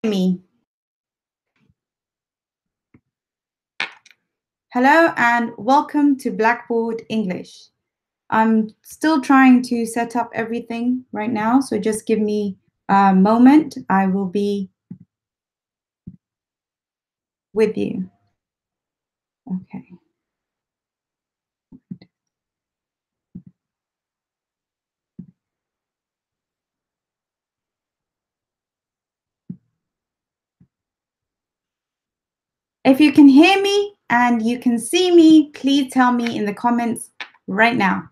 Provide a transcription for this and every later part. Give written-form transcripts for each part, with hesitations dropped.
Me. Hello and welcome to Blackboard English. I'm still trying to set up everything right now, so just give me a moment. I will be with you. Okay. If you can hear me and you can see me, please tell me in the comments right now.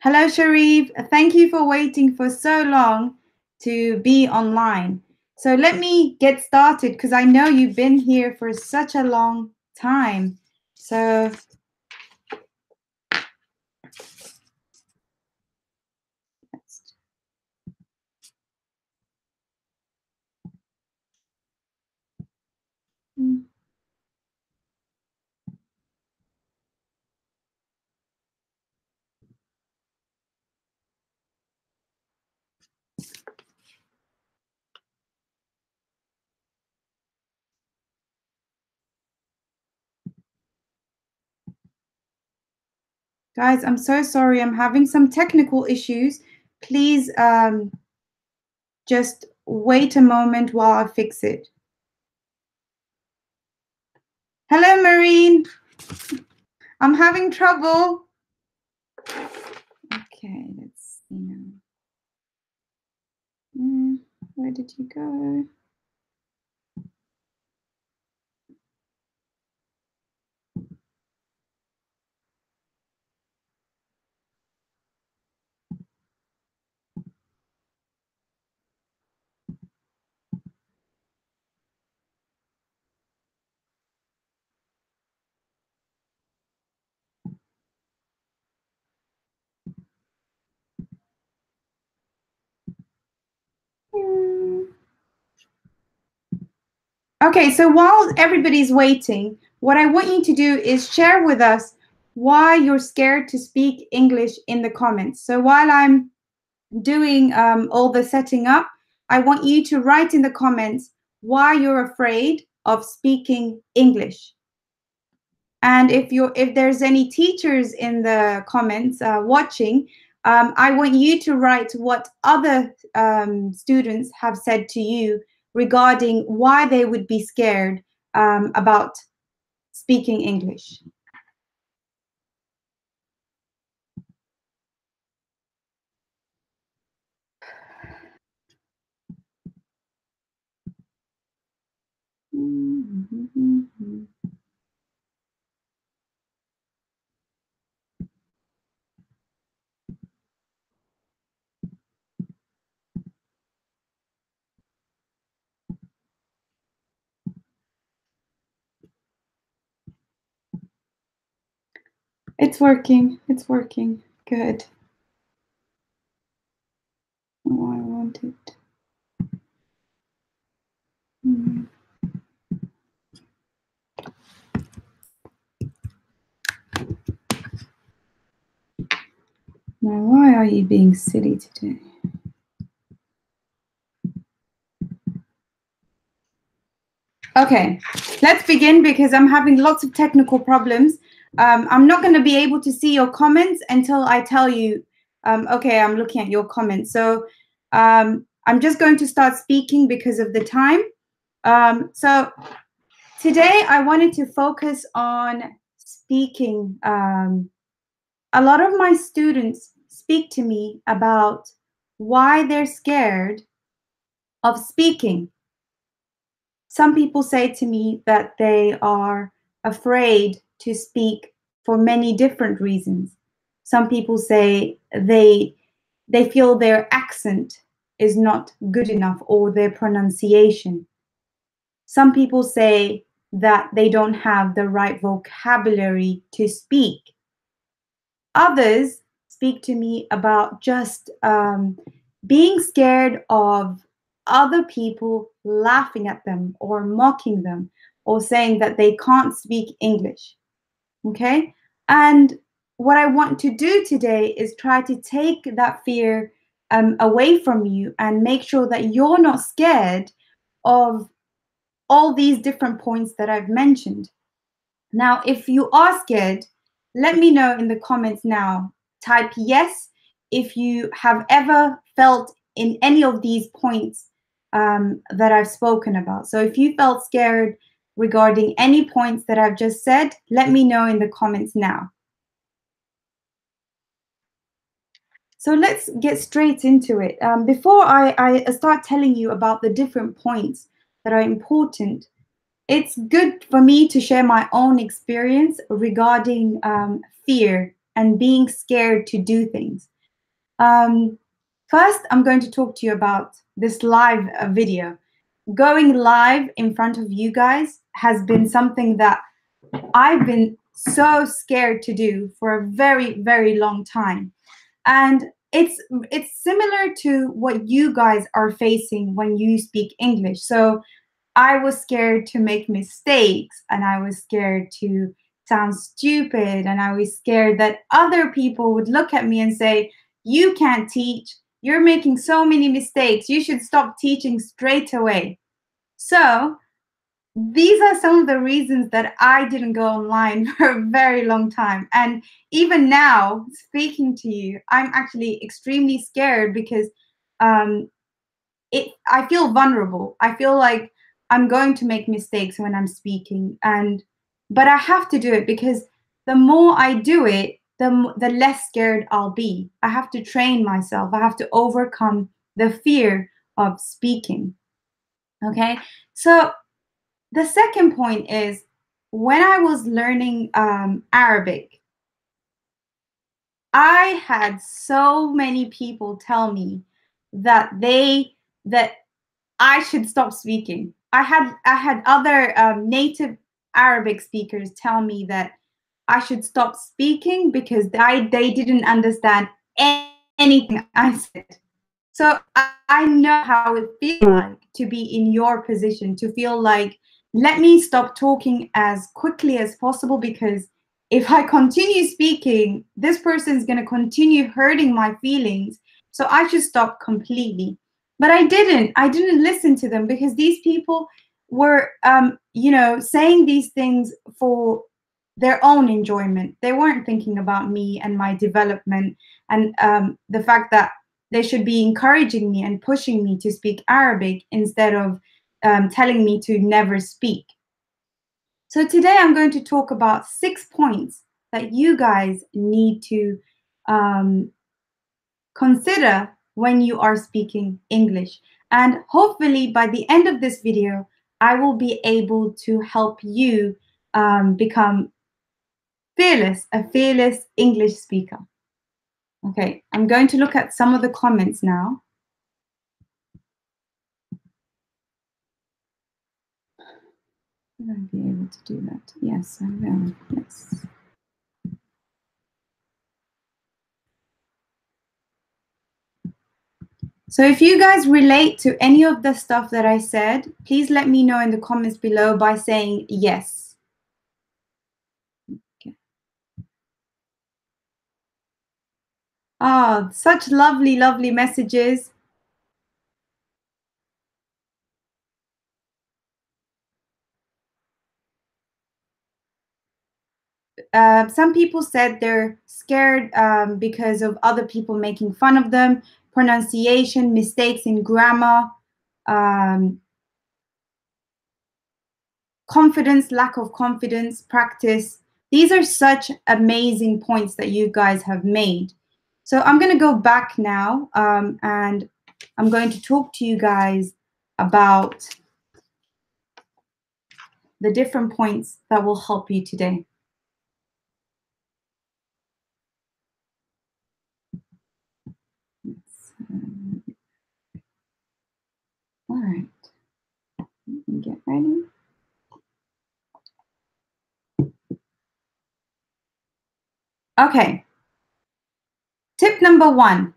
Hello, Sharif. Thank you for waiting for so long to be online. So let me get started because I know you've been here for such a long time. So guys, I'm so sorry. I'm having some technical issues. Please just wait a moment while I fix it. Hello, Marine. I'm having trouble. Okay, let's see now. Where did you go? Okay, so while everybody's waiting, what I want you to do is share with us why you're scared to speak English in the comments. So while I'm doing all the setting up, I want you to write in the comments why you're afraid of speaking English. And if there's any teachers in the comments watching, I want you to write what other students have said to you regarding why they would be scared about speaking English. It's working. It's working. Good. Oh, I want it. Now, why are you being silly today? Okay, let's begin because I'm having lots of technical problems. I'm not going to be able to see your comments until I tell you, okay, I'm looking at your comments. So I'm just going to start speaking because of the time. So today I wanted to focus on speaking. A lot of my students speak to me about why they're scared of speaking. Some people say to me that they are afraid to speak for many different reasons. Some people say they feel their accent is not good enough or their pronunciation. Some people say that they don't have the right vocabulary to speak. Others speak to me about just being scared of other people laughing at them or mocking them or saying that they can't speak English. Okay? And what I want to do today is try to take that fear away from you and make sure that you're not scared of all these different points that I've mentioned. Now, if you are scared, let me know in the comments now. Type yes if you have ever felt in any of these points that I've spoken about. So if you felt scared regarding any points that I've just said, let me know in the comments now. So let's get straight into it. Before I start telling you about the different points that are important, it's good for me to share my own experience regarding fear and being scared to do things. Um, First, I'm going to talk to you about this live video. Going live in front of you guys has been something that I've been so scared to do for a very, very long time. And it's similar to what you guys are facing when you speak English. So I was scared to make mistakes, and I was scared to sound stupid, and I was scared that other people would look at me and say, "You can't teach. You're making so many mistakes. You should stop teaching straight away." So these are some of the reasons that I didn't go online for a very long time. And even now, speaking to you, I'm actually extremely scared because um, I feel vulnerable. I feel like I'm going to make mistakes when I'm speaking, but I have to do it because the more I do it, the less scared I'll be. I have to train myself. I have to overcome the fear of speaking. Okay, so the second point is when I was learning Arabic, I had so many people tell me that that I should stop speaking. I had other native Arabic speakers tell me that I should stop speaking because they didn't understand anything I said. So I know how it feels like to be in your position, to feel like, let me stop talking as quickly as possible because if I continue speaking, this person is going to continue hurting my feelings. So I should stop completely. But I didn't. I didn't listen to them because these people were, saying these things for their own enjoyment. They weren't thinking about me and my development and the fact that they should be encouraging me and pushing me to speak Arabic instead of telling me to never speak. So today I'm going to talk about 6 points that you guys need to um, consider when you are speaking English. And hopefully by the end of this video, I will be able to help you become a fearless English speaker. Okay, I'm going to look at some of the comments now. Will I be able to do that? Yes, I will. Yes. So if you guys relate to any of the stuff that I said, please let me know in the comments below by saying yes. Okay. Oh, such lovely, lovely messages. Some people said they're scared because of other people making fun of them, pronunciation, mistakes in grammar, confidence, lack of confidence, practice. These are such amazing points that you guys have made. So I'm going to go back now and I'm going to talk to you guys about the different points that will help you today. All right, let me get ready. Okay, tip number 1,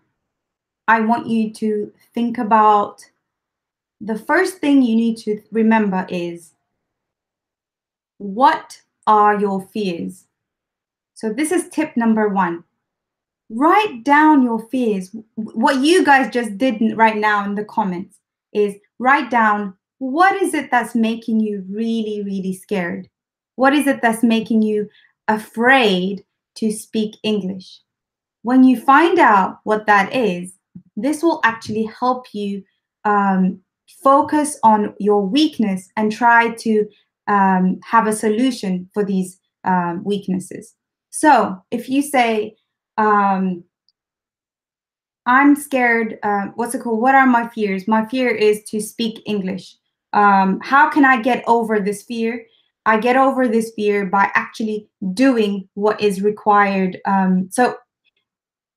I want you to think about the first thing you need to remember is, what are your fears? So this is tip number 1. Write down your fears. What you guys just did right now in the comments is write down, what is it that's making you really, really scared? What is it that's making you afraid to speak English? When you find out what that is, this will actually help you focus on your weakness and try to have a solution for these weaknesses. So if you say, I'm scared, what's it called? What are my fears? My fear is to speak English. How can I get over this fear? I get over this fear by actually doing what is required. So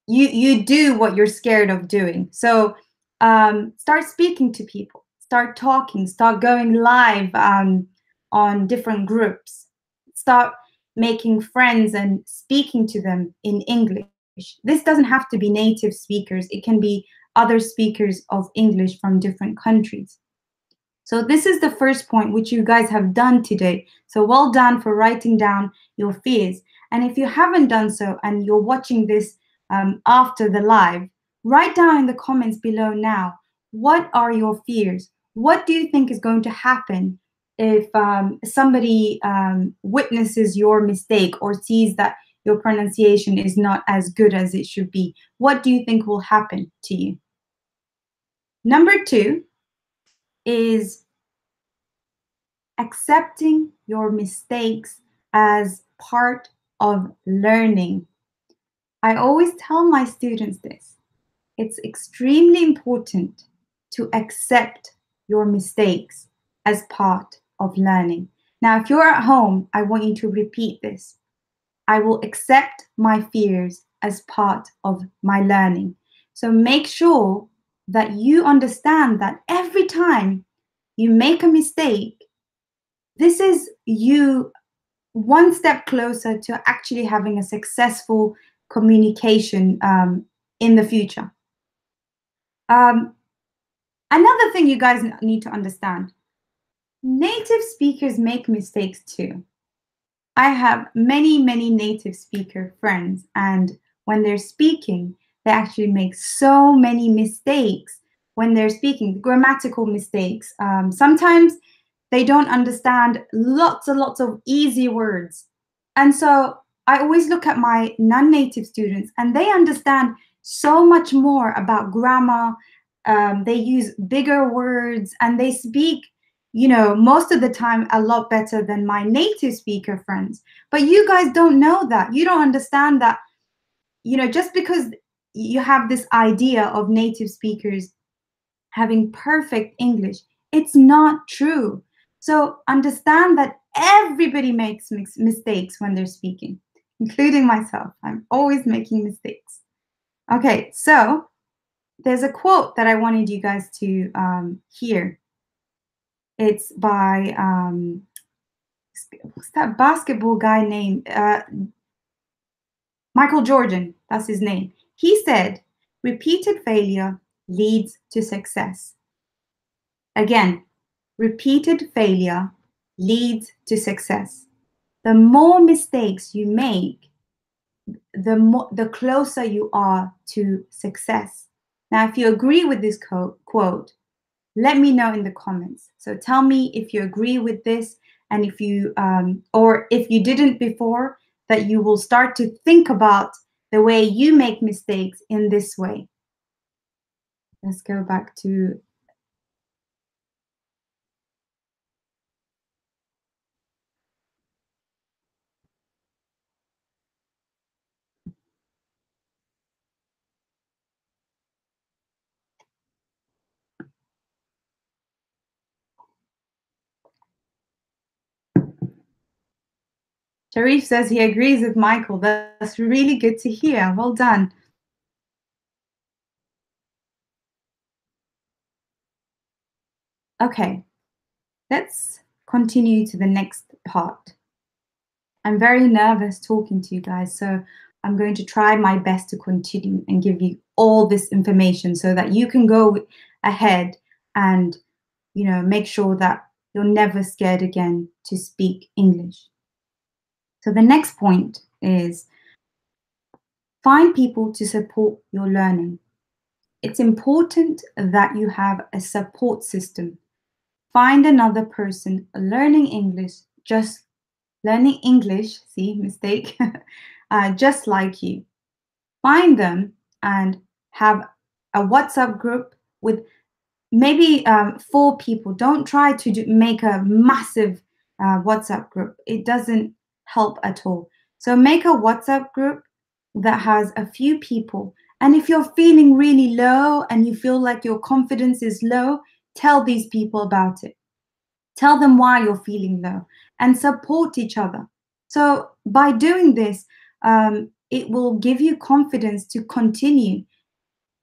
you do what you're scared of doing. So start speaking to people, start talking, start going live on different groups, start making friends and speaking to them in English. This doesn't have to be native speakers. It can be other speakers of English from different countries. So this is the first point which you guys have done today. So well done for writing down your fears. And if you haven't done so and you're watching this after the live, write down in the comments below now, what are your fears? What do you think is going to happen if somebody witnesses your mistake or sees that your pronunciation is not as good as it should be? What do you think will happen to you? Number 2 is accepting your mistakes as part of learning. I always tell my students this. It's extremely important to accept your mistakes as part of learning. Now, if you're at home, I want you to repeat this. I will accept my fears as part of my learning. So make sure that you understand that every time you make a mistake, this is you one step closer to actually having a successful communication in the future. Another thing you guys need to understand, native speakers make mistakes too. I have many, many native speaker friends, and when they're speaking, they actually make so many mistakes when they're speaking, grammatical mistakes. Sometimes they don't understand lots and lots of easy words. And so I always look at my non-native students, and they understand so much more about grammar. They use bigger words, and they speak, most of the time a lot better than my native speaker friends. But you guys don't know that. You don't understand that, just because you have this idea of native speakers having perfect English, it's not true. So understand that everybody makes mistakes when they're speaking, including myself. I'm always making mistakes. Okay, so there's a quote that I wanted you guys to hear. It's by, what's that basketball guy name? Michael Jordan, that's his name. He said, repeated failure leads to success. Again, repeated failure leads to success. The more mistakes you make, the closer you are to success. Now, if you agree with this quote, let me know in the comments. So tell me if you agree with this, and if you, or if you didn't before, that you will start to think about the way you make mistakes in this way. Let's go back to Sharif says he agrees with Michael. That's really good to hear. Well done. Okay, let's continue to the next part. I'm very nervous talking to you guys, so I'm going to try my best to continue and give you all this information so that you can go ahead and, make sure that you're never scared again to speak English. So the next point is Find people to support your learning. It's important that you have a support system. Find another person learning English, see, mistake, just like you. Find them and have a WhatsApp group with maybe 4 people. Don't try to make a massive WhatsApp group. It doesn't help at all. So make a WhatsApp group that has a few people. And if you're feeling really low and you feel like your confidence is low, tell these people about it. Tell them why you're feeling low and support each other. So by doing this, it will give you confidence to continue.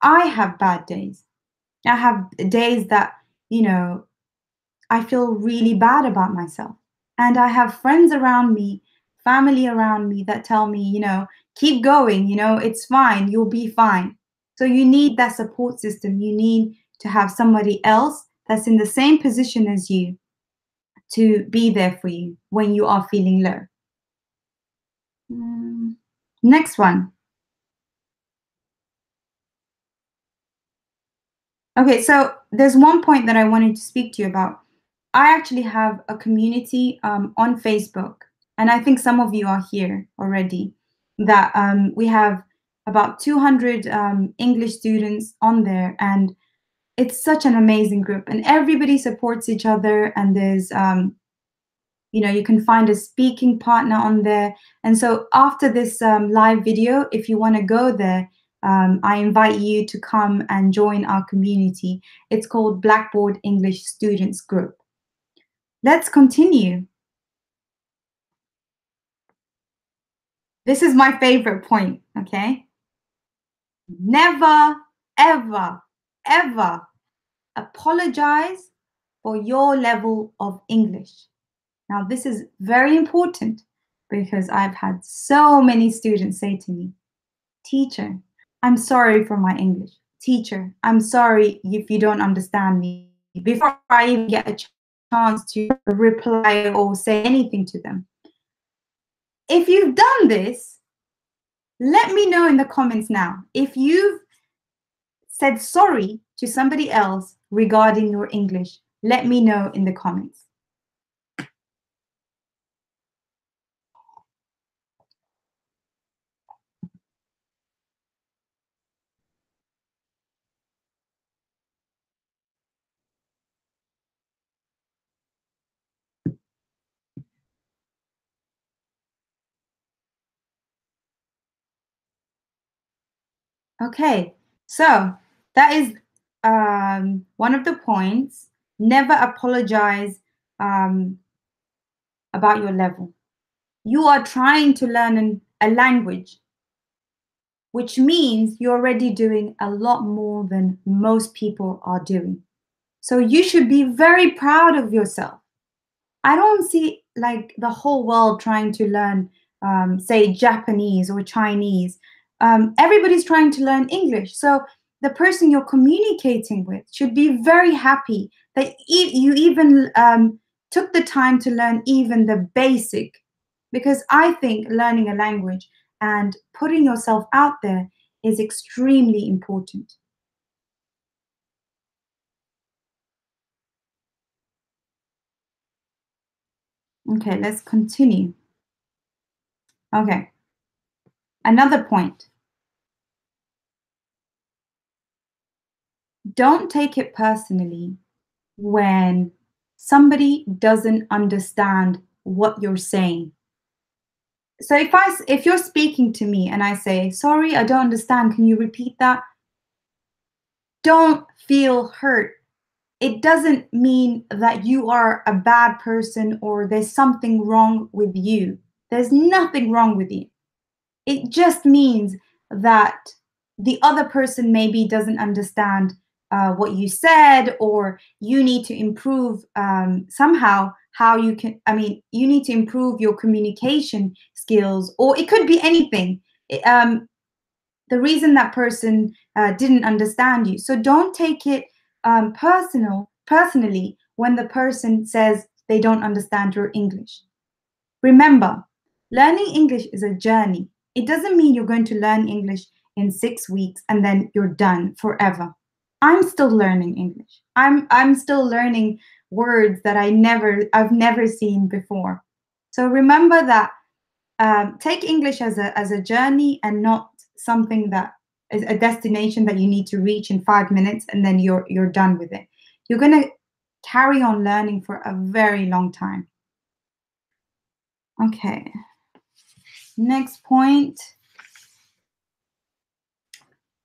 I have bad days. I have days that, you know, I feel really bad about myself. And I have friends around me, family around me that tell me, keep going, it's fine, you'll be fine. So you need that support system. You need to have somebody else that's in the same position as you to be there for you when you are feeling low. Next one. Okay, so there's one point that I wanted to speak to you about. I actually have a community on Facebook, and I think some of you are here already, that we have about 200 English students on there, and it's such an amazing group, and everybody supports each other, and there's you can find a speaking partner on there. And so after this live video, if you want to go there, I invite you to come and join our community. It's called Blackboard English Students Group. Let's continue. This is my favorite point, okay? Never, ever, ever apologize for your level of English. Now, this is very important because I've had so many students say to me, "Teacher, I'm sorry for my English. Teacher, I'm sorry if you don't understand me," before I even get a chance to reply or say anything to them. If you've done this, let me know in the comments now. If you've said sorry to somebody else regarding your English, let me know in the comments. Okay, so that is one of the points. Never apologize about your level. You are trying to learn a language, which means you're already doing a lot more than most people are doing. So you should be very proud of yourself. I don't see like the whole world trying to learn, say, Japanese or Chinese. Everybody's trying to learn English. So the person you're communicating with should be very happy that you even took the time to learn even the basic. Because I think learning a language and putting yourself out there is extremely important. Okay, let's continue. Okay, another point. Don't take it personally when somebody doesn't understand what you're saying. So if you're speaking to me and I say, "Sorry, I don't understand. Can you repeat that?" Don't feel hurt. It doesn't mean that you are a bad person or there's something wrong with you. There's nothing wrong with you. It just means that the other person maybe doesn't understand what you said, or you need to improve somehow how you can, you need to improve your communication skills, or it could be anything. The reason that person didn't understand you. So don't take it personally when the person says they don't understand your English. Remember, learning English is a journey. It doesn't mean you're going to learn English in 6 weeks and then you're done forever. I'm still learning English. I'm still learning words that I've never seen before. So remember that take English as a journey and not something that is a destination that you need to reach in 5 minutes and then you're done with it. You're gonna carry on learning for a very long time. Okay. Next point.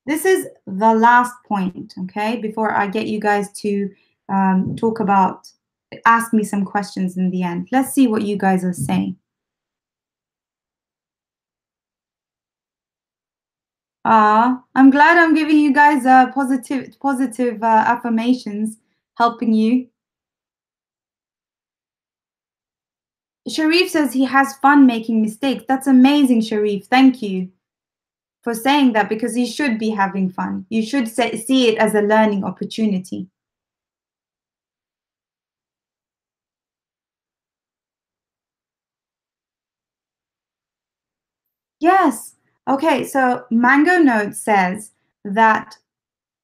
This is the last point, okay, before I get you guys to ask me some questions in the end. Let's see what you guys are saying. I'm glad I'm giving you guys positive affirmations, helping you. Sharif says he has fun making mistakes. That's amazing, Sharif. Thank you for saying that because you should be having fun. You should see it as a learning opportunity. Yes. Okay, so Mango Note says that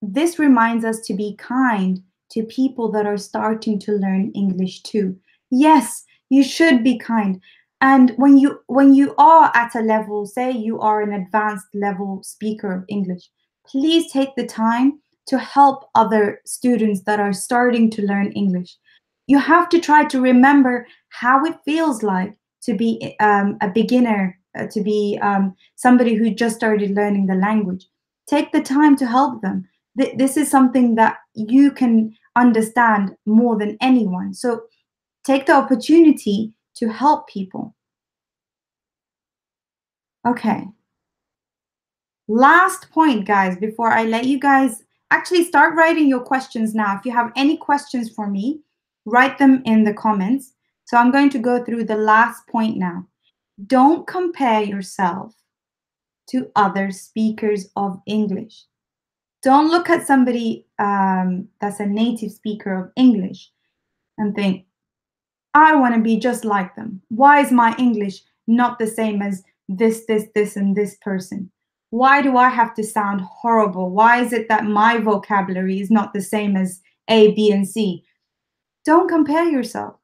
this reminds us to be kind to people that are starting to learn English too. Yes, you should be kind. And when you are at a level, say you are an advanced level speaker of English, please take the time to help other students that are starting to learn English. You have to try to remember how it feels like to be a beginner, to be somebody who just started learning the language. Take the time to help them. This is something that you can understand more than anyone. So take the opportunity to help people. Okay. Last point, guys, before I let you guys actually start writing your questions now. If you have any questions for me, write them in the comments. So I'm going to go through the last point now. Don't compare yourself to other speakers of English. Don't look at somebody that's a native speaker of English and think, I want to be just like them. Why is my English not the same as this, and this person? Why do I have to sound horrible? Why is it that my vocabulary is not the same as A, B, and C? Don't compare yourself.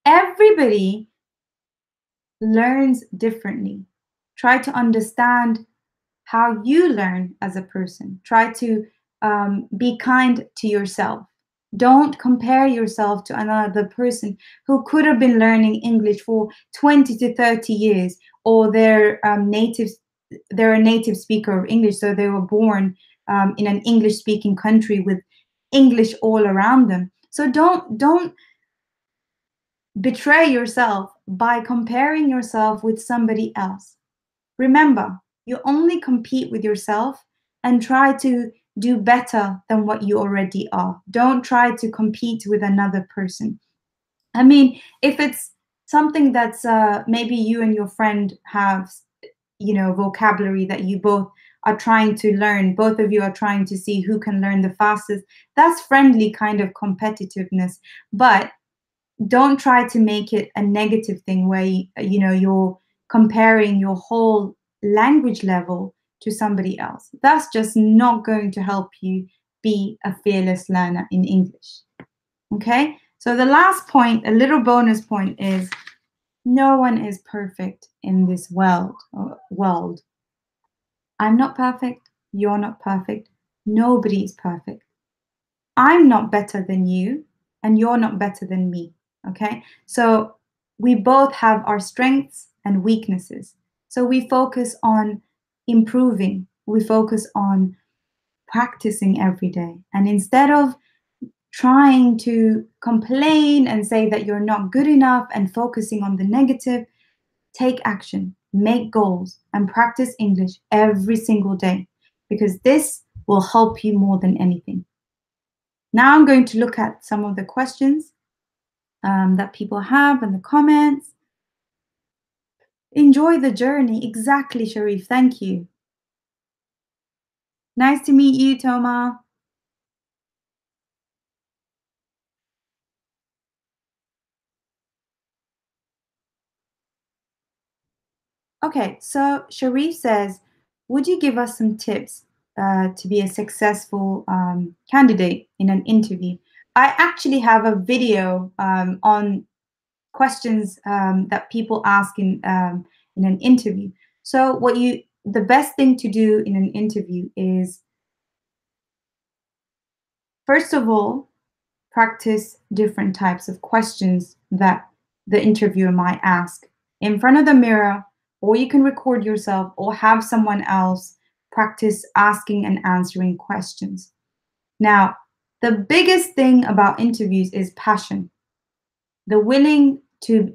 Everybody learns differently. Try to understand how you learn as a person. Try to be kind to yourself. Don't compare yourself to another person who could have been learning English for 20 to 30 years, or they're a native speaker of English, so they were born in an English-speaking country with English all around them. So don't betray yourself by comparing yourself with somebody else. Remember, you only compete with yourself and try to do better than what you already are. Don't try to compete with another person. I mean, if it's something that's maybe you and your friend have, vocabulary that you both are trying to learn, both of you are trying to see who can learn the fastest, that's friendly kind of competitiveness. But don't try to make it a negative thing where you're comparing your whole language level to somebody else. That's just not going to help you be a fearless learner in English. Okay, so the last point, a little bonus point, is no one is perfect in this world. I'm not perfect, you're not perfect, nobody is perfect. I'm not better than you, and you're not better than me. Okay. So we both have our strengths and weaknesses. So we focus on improving, we focus on practicing every day. And instead of trying to complain and say that you're not good enough and focusing on the negative, take action, make goals, and practice English every single day, because this will help you more than anything. Now I'm going to look at some of the questions that people have in the comments. Enjoy the journey. Exactly, Sharif. Thank you. Nice to meet you, Toma. Okay, so Sharif says, would you give us some tips to be a successful candidate in an interview? I actually have a video on questions that people ask in an interview. So the best thing to do in an interview is, first of all, practice different types of questions that the interviewer might ask in front of the mirror, or you can record yourself or have someone else practice asking and answering questions. Now, the biggest thing about interviews is passion, the willing to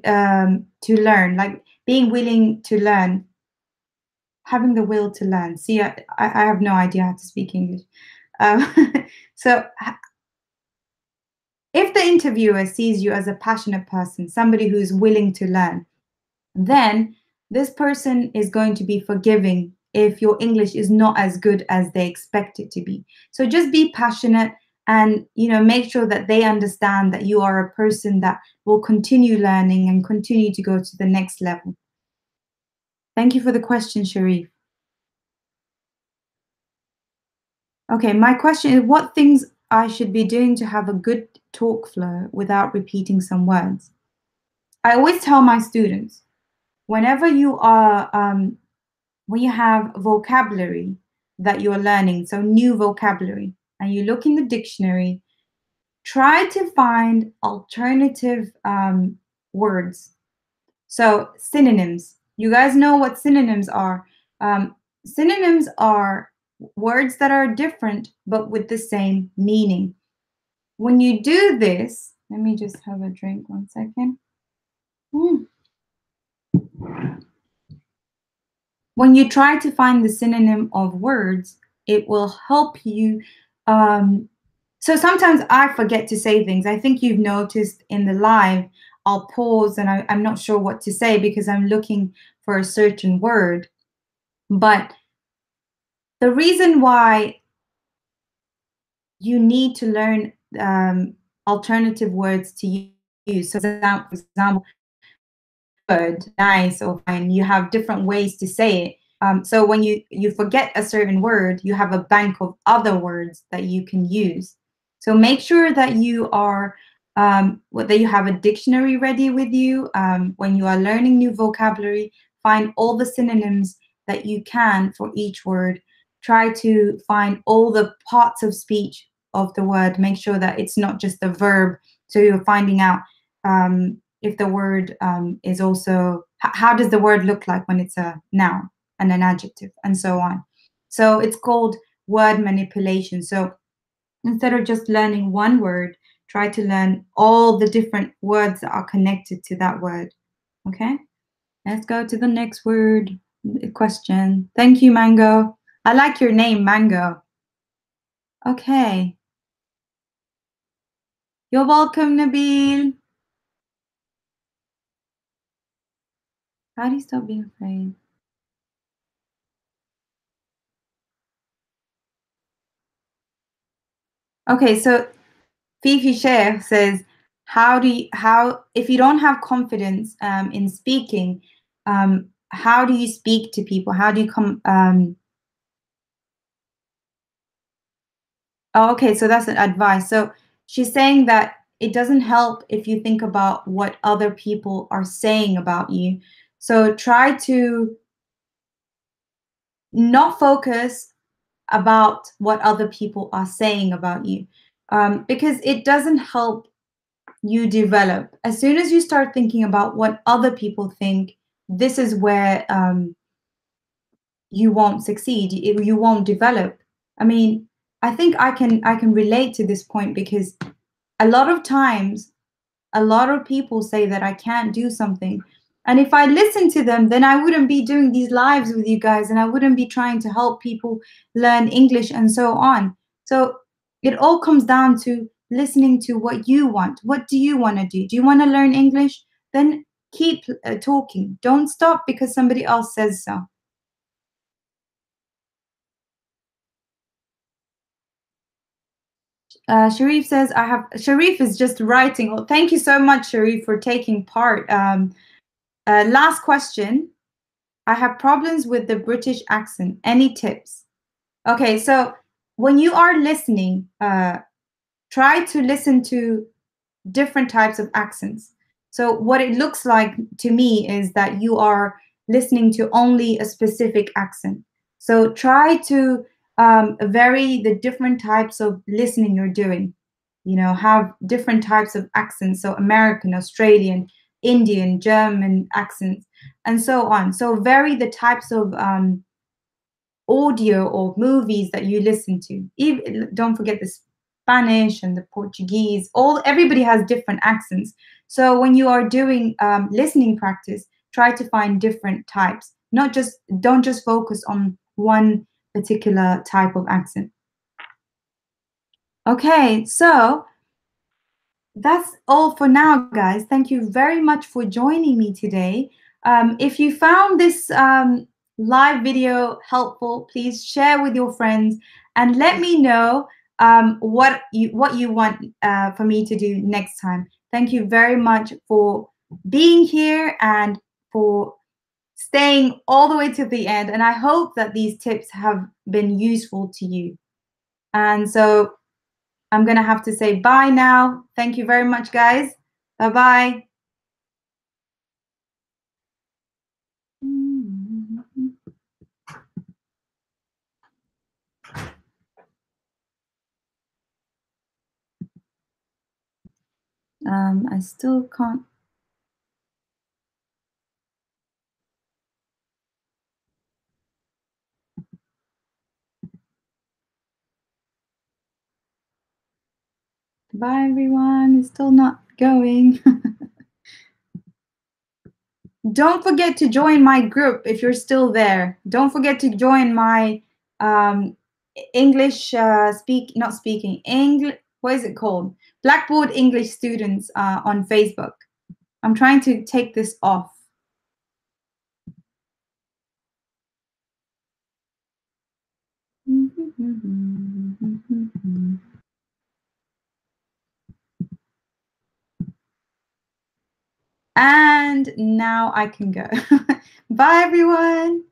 learn, like being willing to learn, having the will to learn. See, I have no idea how to speak English. Um, so if the interviewer sees you as a passionate person, somebody who's willing to learn, then this person is going to be forgiving if your English is not as good as they expect it to be. So just be passionate and make sure that they understand that you are a person that will continue learning and continue to go to the next level. Thank you for the question, Sharif. Okay, my question is what things I should be doing to have a good talk flow without repeating some words. I always tell my students, whenever when you have vocabulary that you're learning, so new vocabulary, and you look in the dictionary, try to find alternative words. So synonyms. You guys know what synonyms are. Synonyms are words that are different but with the same meaning. When you do this, let me just have a drink 1 second. When you try to find the synonym of words, it will help you. So sometimes I forget to say things. I think you've noticed in the live, I'll pause and I'm not sure what to say because I'm looking for a certain word. But the reason why you need to learn alternative words to use, so for example, good, nice, or fine. You have different ways to say it. So when you forget a certain word, you have a bank of other words that you can use. So make sure that that you have a dictionary ready with you when you are learning new vocabulary. Find all the synonyms that you can for each word. Try to find all the parts of speech of the word. Make sure that it's not just a verb. So you're finding out if the word is also, how does the word look like when it's a noun and an adjective and so on. So it's called word manipulation. So instead of just learning one word, try to learn all the different words that are connected to that word. Okay, let's go to the next word question. Thank you, Mango. I like your name, Mango. Okay. You're welcome, Nabil. How do you stop being afraid? Okay, so Fifi Sheikh says, how if you don't have confidence in speaking, how do you speak to people? How do you come? Oh, okay, so that's an advice. So she's saying that it doesn't help if you think about what other people are saying about you. So try to not focus about what other people are saying about you, because it doesn't help you develop. As soon as you start thinking about what other people think, this is where you won't succeed. You won't develop. I mean, I think I can relate to this point because a lot of times, a lot of people say that I can't do something. And if I listen to them, then I wouldn't be doing these lives with you guys and I wouldn't be trying to help people learn English and so on. So it all comes down to listening to what you want. What do you want to do? Do you want to learn English? Then keep talking. Don't stop because somebody else says so. Sharif says, I have, Sharif is just writing. Well, thank you so much, Sharif, for taking part. Last question. I have problems with the British accent. Any tips? Okay, so when you are listening, try to listen to different types of accents. So what it looks like to me is that you are listening to only a specific accent. So try to vary the different types of listening you're doing. You know, have different types of accents. So American, Australian, Indian, German accents, and so on. So vary the types of audio or movies that you listen to. Even, don't forget the Spanish and the Portuguese. Everybody has different accents. So when you are doing listening practice, try to find different types. Not just Don't just focus on one particular type of accent. Okay, so that's all for now, guys. Thank you very much for joining me today. If you found this live video helpful, please share with your friends and let me know what you want for me to do next time. Thank you very much for being here and for staying all the way to the end. And I hope that these tips have been useful to you. And so I'm going to have to say bye now. Thank you very much, guys. Bye-bye. I still can't. Bye, everyone. It's still not going. Don't forget to join my group if you're still there. Don't forget to join my English not speaking English. What is it called? Blackboard English students on Facebook. I'm trying to take this off. And now I can go. Bye, everyone.